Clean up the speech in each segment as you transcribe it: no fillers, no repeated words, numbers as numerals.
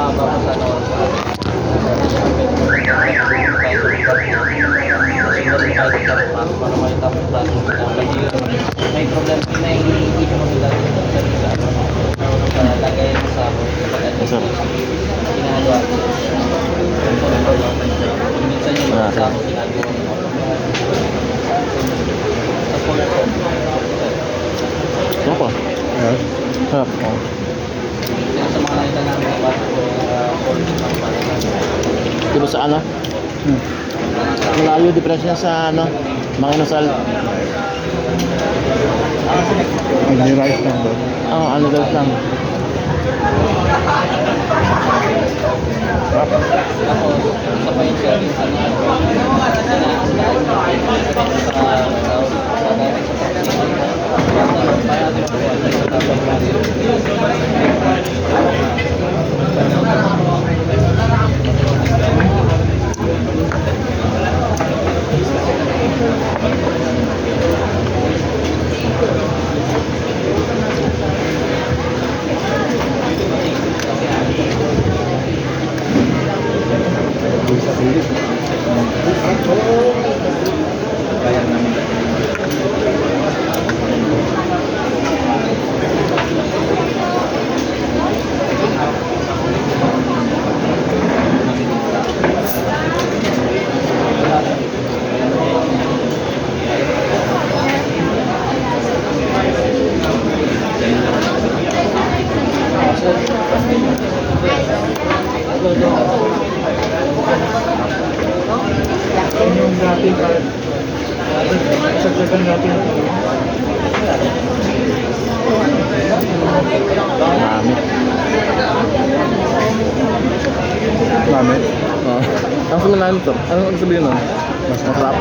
mahaba pa sana oras sa atin. Para makita mo tayo. May problem na hindi ko makita sa lagay sa pag-alis. Ginagawa ko. Minsan yung mga kasama ginagawa ko. Apa? Yes. Sarap. Oh. Sa mga nakita namin na bago ko Di ba sa ano? Malayo difference niya sa ano? Mga inasal. Only rice lang doon. Ano daw lang. Sarap. Tapos, sa painsa, Yung natin, sagdagan natin. Mami. Mami. Ang sumanan to. Anong sabihin nun? Mas masarap.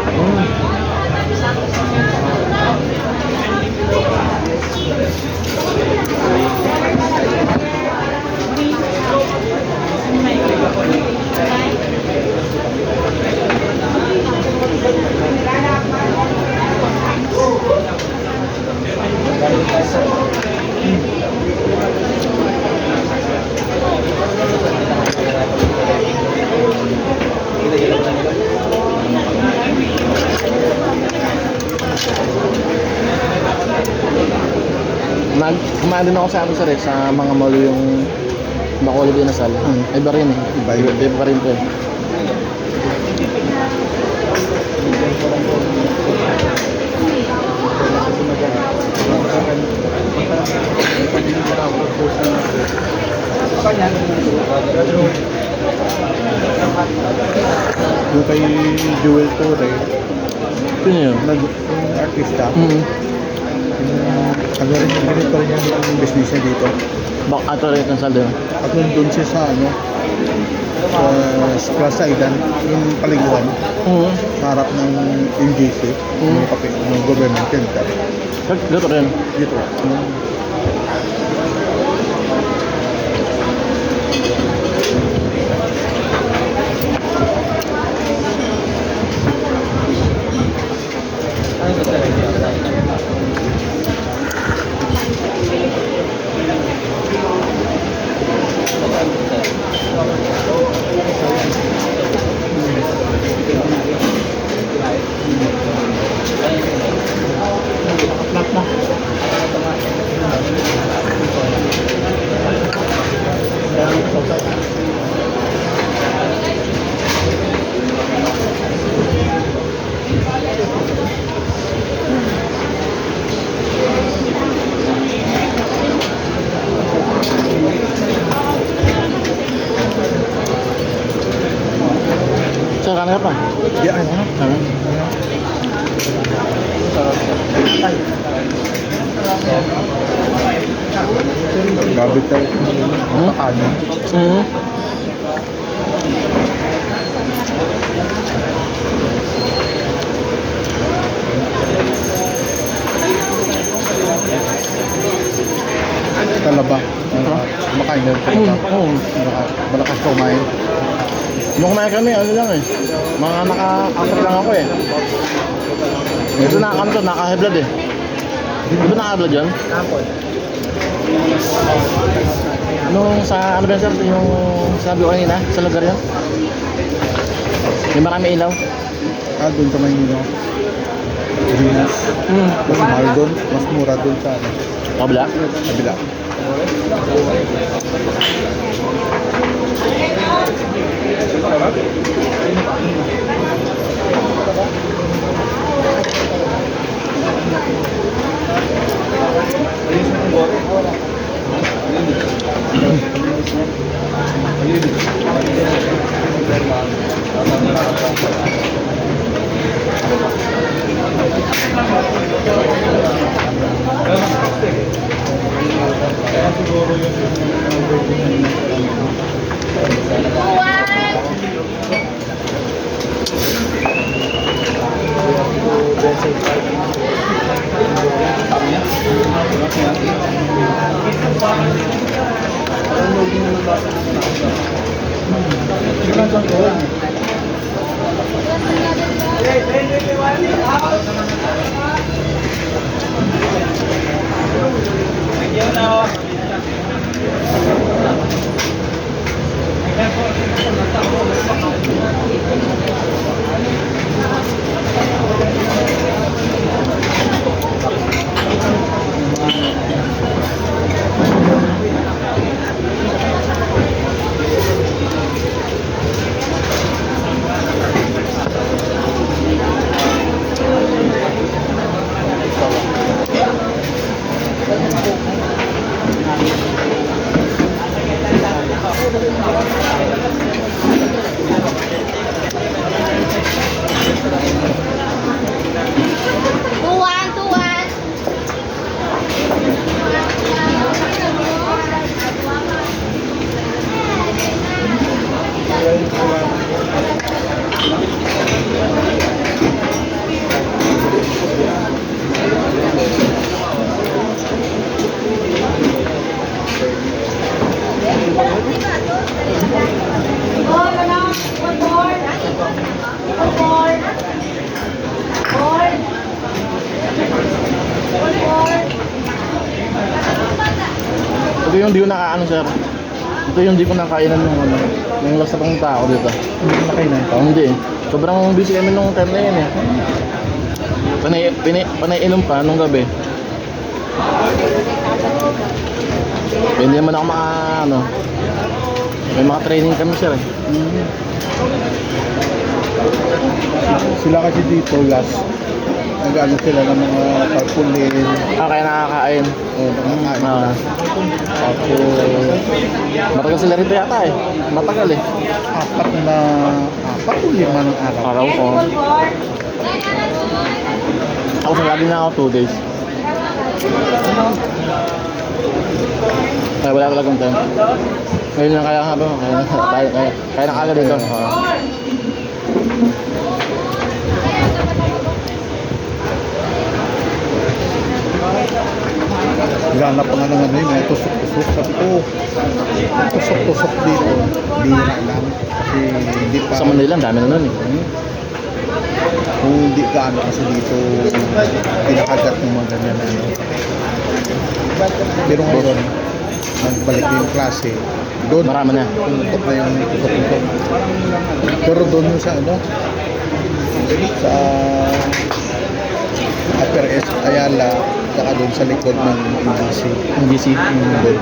Kumain din ako sa amin sa mga mall yung Bacolod Inasal. Iba rin eh. Iba pa rin po eh. Yung kay Jewel Torre, Sino yun? yung artista, ano rin, ganito pa rin yung business niya dito. Ato rin ng saldo. At nandun siya sa ano, sa Plaza Idan, yung paliguan, sa harap ng MGC, yung kape, ng government center. Dito rin. Dito. Saan ka pa? Di ano? Gabit tayo. Ano? Talaba. Makain na talaba. Malakas kumain. Nung kumain kami, ano lang eh. Mga naka-apat lang ako eh. Ito nakakamto, naka-high-blood eh. Di ba naka-high-blood yun? Kapon. Nung sa, ano ba sir, yung sabi ko kanina, sa lugar yun? Yung marami ilaw. Doon sa Maynila. Venus. Mas mahal doon. Mas mura doon sa ano. Kabila. Kabila. Tuan, tuan. Ito yung di ko nakaano sir. Ito yung di ko nakainan ng ano. Yung last ng tao dito. Hindi na kayo nang Hindi eh. Sobrang busy kami nung time na yun eh. Panay inom pa nung gabi. Hindi naman ako ano. May mga training kami sir eh. Sila kasi dito last. Nag-ano sila ng mga tarpaulin. Kaya nakakain. Nakakain. Tapos, matagal sila rito yata eh. Matagal eh. Apat o 5 ng araw. Araw ko. Ako sa gabi na ako 2 days. Kaya wala talagang time. Ngayon lang kaya habang kaya nakagad dito. Ganap pa nga ng ano yung mga tusok-tusok. Sabi ko, tusok-tusok dito. Bira lang. Kasi hindi pa... Sa Manila, ang dami na nun eh. Kung hindi gaano kasi dito pinakagat ng mga ganyan na ano. Pero ngayon, nagbalik na yung klase. Doon, Marami na. tumutok na yung tusok-tusok. Pero doon yung sa ano, sa Upper S. Ayala, saka doon sa likod ng NGC. NGC. Doon.